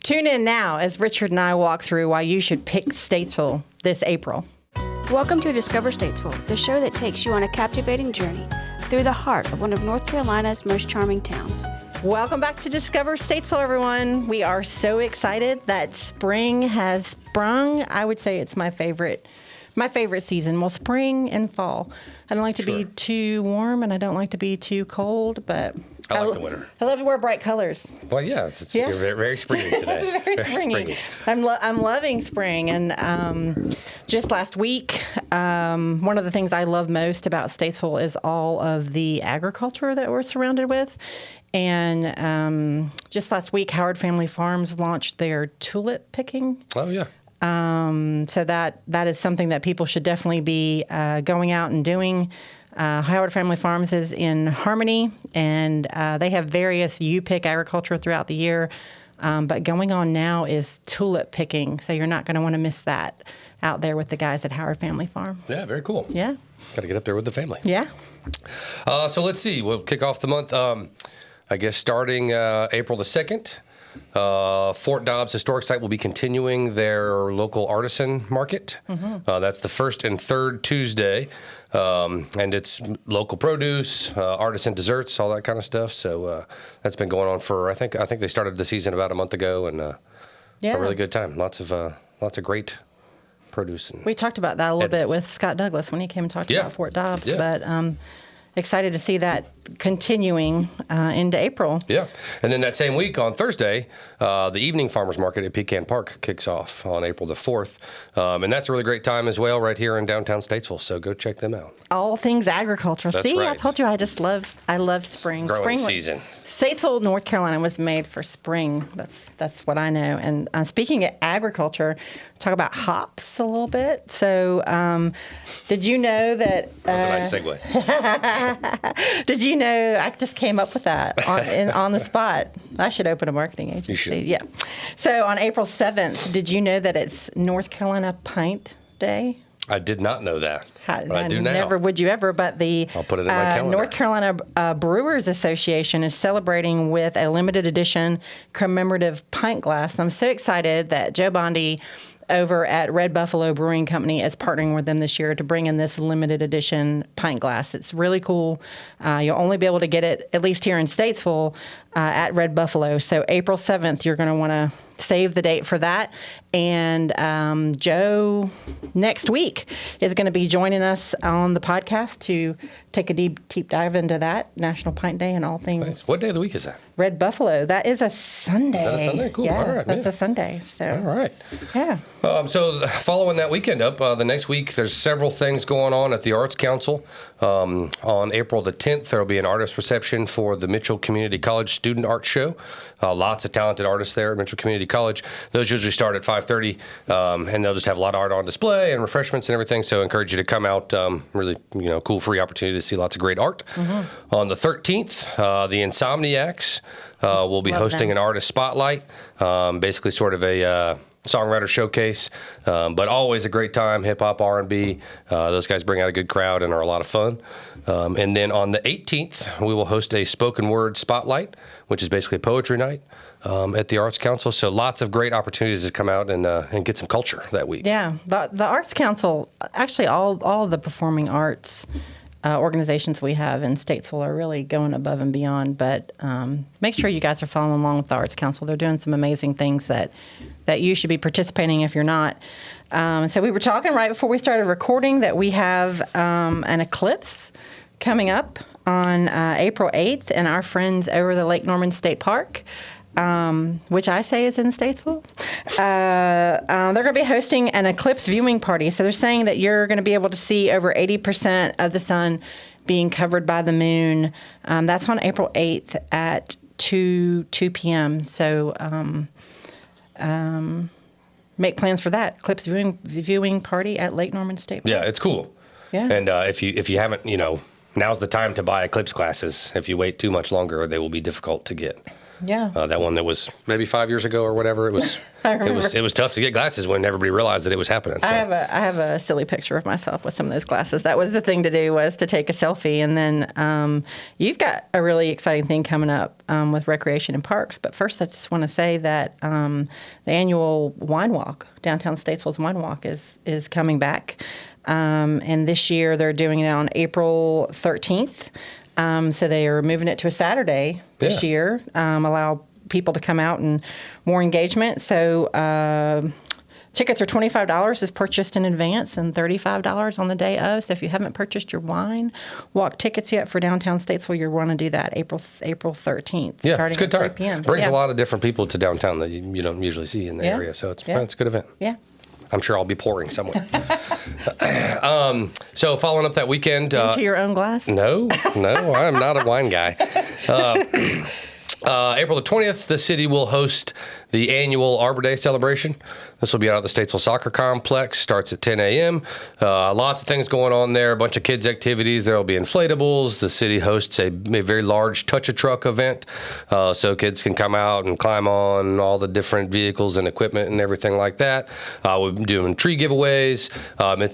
Tune in now as Richard and I walk through why you should pick Statesville this April. Welcome to Discover Statesville, the show that takes you on a captivating journey through the heart of one of North Carolina's most charming towns. Welcome back to Discover Statesville, everyone. We are so excited that spring has sprung. I would say it's my favorite season. Well, spring and fall. I don't like to be too warm, and I don't like to be too cold, but I like the winter. I love to wear bright colors. Well, yeah, you're very, very springy today. It's very springy. I'm loving spring, and just last week, one of the things I love most about Statesville is all of the agriculture that we're surrounded with. And just last week, Howard Family Farms launched their tulip picking. Oh, yeah. So that is something that people should definitely be going out and doing. Howard Family Farms is in Harmony, and they have various you-pick agriculture throughout the year. But going on now is tulip picking, so you're not going to want to miss that out there with the guys at Howard Family Farm. Yeah, very cool. Yeah. Got to get up there with the family. Yeah. So let's see. We'll kick off the month, I guess, starting April the 2nd. Fort Dobbs Historic Site will be continuing their local artisan market. Mm-hmm. That's the first and third Tuesday, and it's local produce, artisan desserts, all that kind of stuff. So that's been going on for I think they started the season about a month ago, and a really good time. Lots of great produce. We talked about that a little bit with Scott Douglas when he came and talked about Fort Dobbs, but excited to see that continuing into April. Yeah. And then that same week on Thursday, the evening farmers market at Pecan Park kicks off on April the 4th. And that's a really great time as well right here in downtown Statesville. So go check them out. All things agriculture. That's See, right. I told you I love spring. Growing season. Statesville, North Carolina was made for spring. That's what I know. And speaking of agriculture, talk about hops a little bit. So did you know that... That was a nice segue. Did you know, I just came up with that on the spot. I should open a marketing agency. You should. Yeah. So on April 7th, did you know that it's North Carolina Pint Day? I did not know that. But I do now. Never would you ever, but I'll put it in my calendar. North Carolina Brewers Association is celebrating with a limited edition commemorative pint glass. I'm so excited that Joe Bondi over at Red Buffalo Brewing Company is partnering with them this year to bring in this limited edition pint glass. It's really cool. You'll only be able to get it, at least here in Statesville, at Red Buffalo. So April 7th, you're going to want to save the date for that. And Joe, next week, is going to be joining us on the podcast to take a deep dive into that, National Pint Day and all things. Nice. What day of the week is that? Red Buffalo. That is a Sunday. Is that a Sunday? Cool. Yeah, all right, that's a Sunday. So. All right. Yeah. So following that weekend up, the next week, there's several things going on at the Arts Council. On April the 10th, there will be an artist reception for the Mitchell Community College Student Art Show. Lots of talented artists there at Mitchell Community College. Those usually start at 5:30, and they'll just have a lot of art on display and refreshments and everything. So I encourage you to come out. Really, cool free opportunity to see lots of great art. Mm-hmm. On the 13th, the Insomniacs will be hosting an artist spotlight, basically sort of a songwriter showcase, but always a great time, hip-hop, R&B. Those guys bring out a good crowd and are a lot of fun. And then on the 18th, we will host a spoken word spotlight, which is basically a poetry night at the Arts Council. So lots of great opportunities to come out and get some culture that week. Yeah, the Arts Council, actually all of the performing arts organizations we have in Statesville are really going above and beyond. But make sure you guys are following along with the Arts Council. They're doing some amazing things that you should be participating if you're not. So we were talking right before we started recording that we have an eclipse coming up on April 8th, and our friends over the Lake Norman State Park, which I say is in Statesville, they're going to be hosting an eclipse viewing party. So they're saying that you're going to be able to see over 80% of the sun being covered by the moon. That's on April 8th at 2 p.m. So make plans for that eclipse viewing party at Lake Norman State Park. Yeah, it's cool. Yeah. And if you haven't, now's the time to buy eclipse glasses. If you wait too much longer, they will be difficult to get. Yeah. That one that was maybe 5 years ago or whatever. It was. I remember. It was tough to get glasses when everybody realized that it was happening. So. I have a silly picture of myself with some of those glasses. That was the thing to do, was to take a selfie. And then you've got a really exciting thing coming up with Recreation and Parks. But first, I just want to say that the annual wine walk, downtown Statesville's wine walk, is coming back. And this year they're doing it on April 13th. So they are moving it to a Saturday this year. Allow people to come out and more engagement. So tickets are $25 if purchased in advance and $35 on the day of. So if you haven't purchased your wine walk tickets yet for downtown Statesville, you want to do that April 13th. Yeah, starting it's a good at time. 3 p.m. Brings a lot of different people to downtown that you don't usually see in the area. So it's a good event. Yeah. I'm sure I'll be pouring somewhere. So following up that weekend. Into your own glass? No, I'm not a wine guy. April the 20th, the city will host the annual Arbor Day celebration. This will be out at the Statesville Soccer Complex. Starts at 10 a.m. Lots of things going on there. A bunch of kids' activities. There will be inflatables. The city hosts a very large touch-a-truck event, so kids can come out and climb on all the different vehicles and equipment and everything like that. We're doing tree giveaways.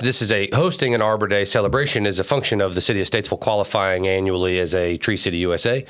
This is hosting an Arbor Day celebration is a function of the city of Statesville qualifying annually as a Tree City USA,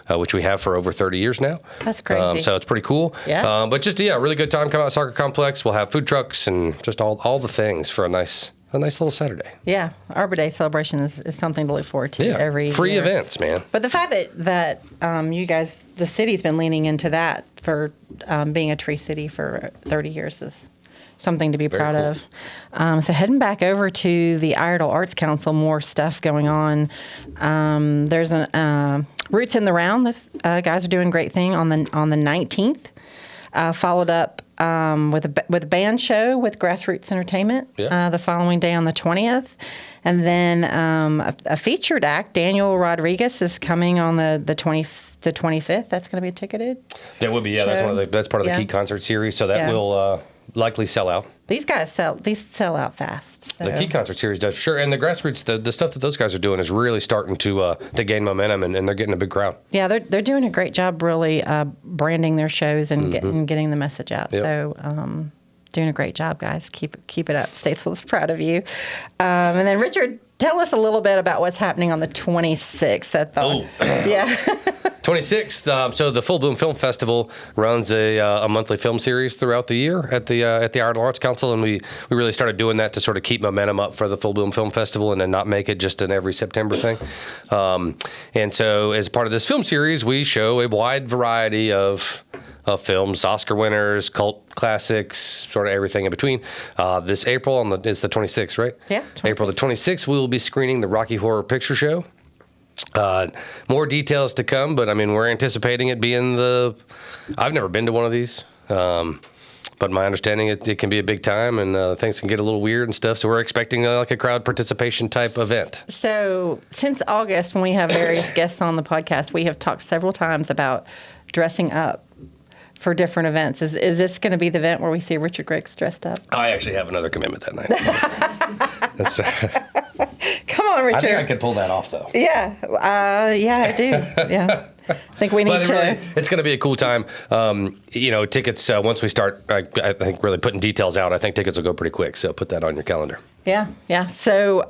which we have for over 30 years now. That's crazy. So it's pretty cool. Yeah. But just, really good time. Come out to Soccer Complex. We'll have food trucks and just all the things for a nice little Saturday. Yeah. Arbor Day celebration is something to look forward to every free year. events, man. But the fact that you guys, the city's been leaning into that for being a tree city for 30 years is something to be proud of. So heading back over to the Iredell Arts Council, more stuff going on. There's Roots in the Round. This guys are doing a great thing on the 19th. Followed up with a band show with Grassroots Entertainment the following day on the 20th. And then a featured act, Daniel Rodriguez, is coming on the 25th. That's going to be ticketed. That would be, show. That's part of the Key Concert Series, so that will likely sell out. These guys sell out fast. So. The Key Concert Series does, sure. And the Grassroots, the stuff that those guys are doing is really starting to gain momentum, and they're getting a big crowd. Yeah, they're doing a great job really branding their shows and getting the message out. Yep. So doing a great job, guys. Keep it up. Statesville is proud of you. And then Richard, tell us a little bit about what's happening on the 26th. Yeah. 26th. So the Full Bloom Film Festival runs a monthly film series throughout the year at the Iredell Arts Council, and we really started doing that to sort of keep momentum up for the Full Bloom Film Festival and then not make it just an every September thing. And so as part of this film series, we show a wide variety of films, Oscar winners, cult classics, sort of everything in between. This April it's the 26th, right? Yeah. 26th. April the 26th, we will be screening the Rocky Horror Picture Show. More details to come, but I mean, we're anticipating it being I've never been to one of these, but my understanding it can be a big time and things can get a little weird and stuff. So we're expecting like a crowd participation type event. So since August, when we have various guests on the podcast, we have talked several times about dressing up for different events. Is this going to be the event where we see Richard Griggs dressed up? I actually have another commitment that night. Come on, Richard. I think I could pull that off, though. Yeah. I do. Yeah. I think we need to. Really, it's going to be a cool time. Tickets, once we start, I think, really putting details out, I think tickets will go pretty quick. So put that on your calendar. Yeah. So,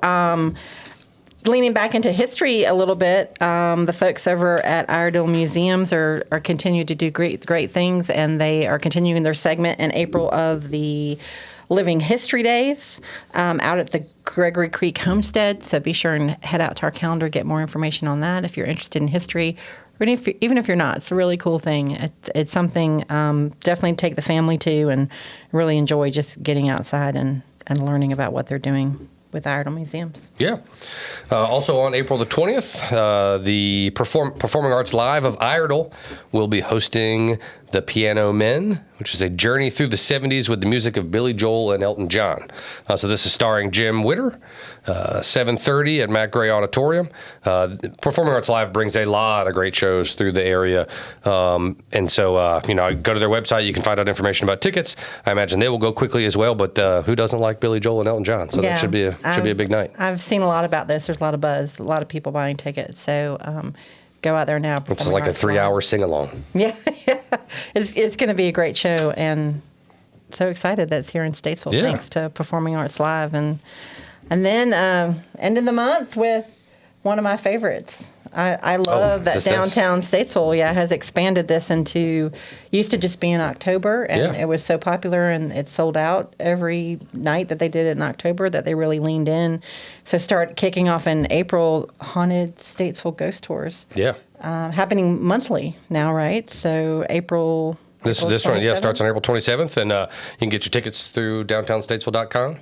leaning back into history a little bit, the folks over at Iredell Museums are continue to do great things, and they are continuing their segment in April of the Living History Days out at the Gregory Creek Homestead. So be sure and head out to our calendar, get more information on that if you're interested in history. Or even if you're not, it's a really cool thing. It's something definitely take the family to and really enjoy just getting outside and learning about what they're doing with Iredell Museums. Yeah. Also on April the 20th, the Performing Arts Live of Iredell will be hosting The Piano Men, which is a journey through the 70s with the music of Billy Joel and Elton John. So this is starring Jim Witter, 7:30 at Matt Gray Auditorium. Performing Arts Live brings a lot of great shows through the area. And so, go to their website. You can find out information about tickets. I imagine they will go quickly as well, but who doesn't like Billy Joel and Elton John? So that should be a big night. I've seen a lot about this. There's a lot of buzz, a lot of people buying tickets. So go out there now. It's like a 3-hour sing-along. Yeah, it's going to be a great show, and so excited that it's here in Statesville. Yeah. Thanks to Performing Arts Live, and then end of the month with one of my favorites. I love that downtown Statesville. Yeah, has expanded this into, used to just be in October, and it was so popular, and it sold out every night that they did it in October, that they really leaned in. So start kicking off in April, Haunted Statesville Ghost Tours. Yeah. Happening monthly now, right? So April This one, 27th? starts on April 27th, and you can get your tickets through downtownstatesville.com.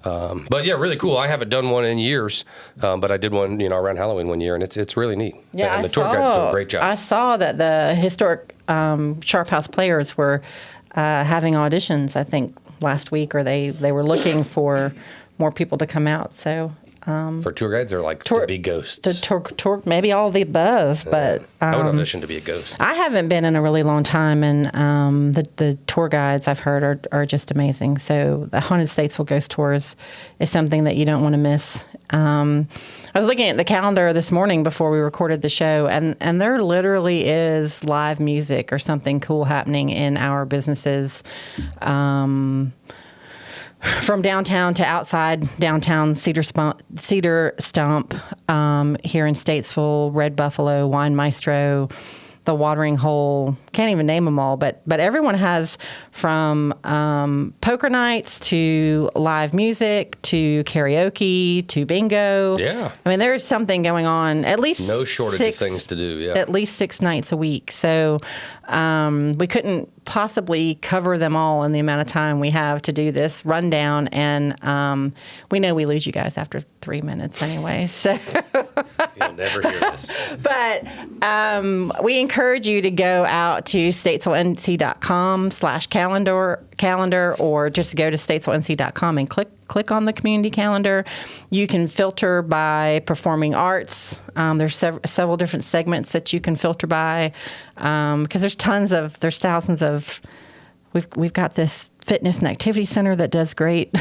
But yeah, really cool. I haven't done one in years, but I did one, around Halloween one year, and it's really neat. Yeah, and the tour guides do a great job. I saw that the historic Sharp House players were having auditions, I think, last week, or they were looking for more people to come out. So for tour guides, they're like to be ghosts. The tour, maybe all of the above, but I would audition to be a ghost. I haven't been in a really long time, and the tour guides I've heard are just amazing. So the Haunted Statesville Ghost Tours is something that you don't want to miss. I was looking at the calendar this morning before we recorded the show, and there literally is live music or something cool happening in our businesses. From downtown to outside downtown, Cedar Stump here in Statesville, Red Buffalo, Wine Maestro, the Watering Hole. Can't even name them all, but everyone has, from poker nights to live music to karaoke to bingo. Yeah. I mean, there is something going on. At least no shortage of things to do. Yeah. At least 6 nights a week. So we couldn't possibly cover them all in the amount of time we have to do this rundown, and we know we lose you guys after 3 minutes anyway. So You'll never hear this. But we encourage you to go out to statesvillenc.com/calendar, or just go to statesvillenc.com and click on the community calendar. You can filter by performing arts. There's several different segments that you can filter by, because there's thousands of. We've got this fitness and activity center that does great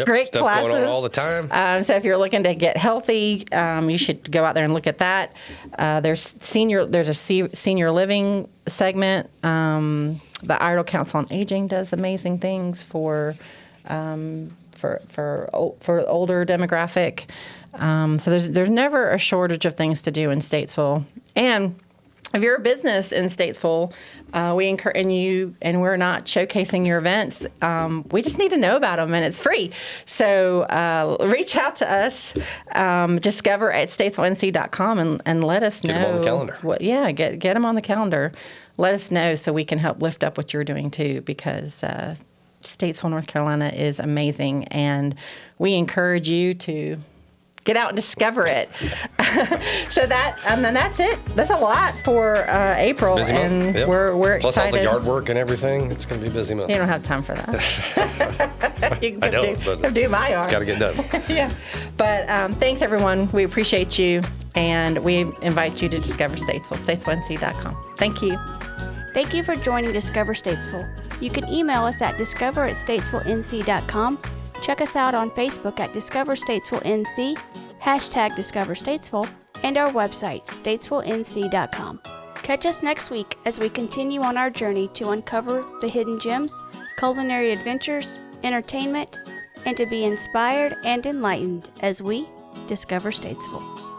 great stuff classes going on all the time. So if you're looking to get healthy, you should go out there and look at that. There's a senior living segment. The Iredell Council on Aging does amazing things for older demographic. So there's never a shortage of things to do in Statesville. And if you're a business in Statesville, we encourage you, and we're not showcasing your events. We just need to know about them, and it's free. So reach out to us, discover at statesvillenc.com, and let us know. Get them on the calendar. Get them on the calendar. Let us know so we can help lift up what you're doing too, because Statesville, North Carolina is amazing, and we encourage you to get out and discover it. So that's it. That's a lot for April, Busy month. and Yep. we're excited. Plus all the yard work and everything. It's going to be a busy month. You don't have time for that. You can I don't, but do my yard. It's got to get done. Yeah. But thanks, everyone. We appreciate you, and we invite you to discover Statesville, statesvillenc.com. Thank you. Thank you for joining Discover Statesville. You can email us at discover@statesvillenc.com. Check us out on Facebook at Discover Statesville NC, #Discover Statesville, and our website, statesvillenc.com. Catch us next week as we continue on our journey to uncover the hidden gems, culinary adventures, entertainment, and to be inspired and enlightened as we discover Statesville.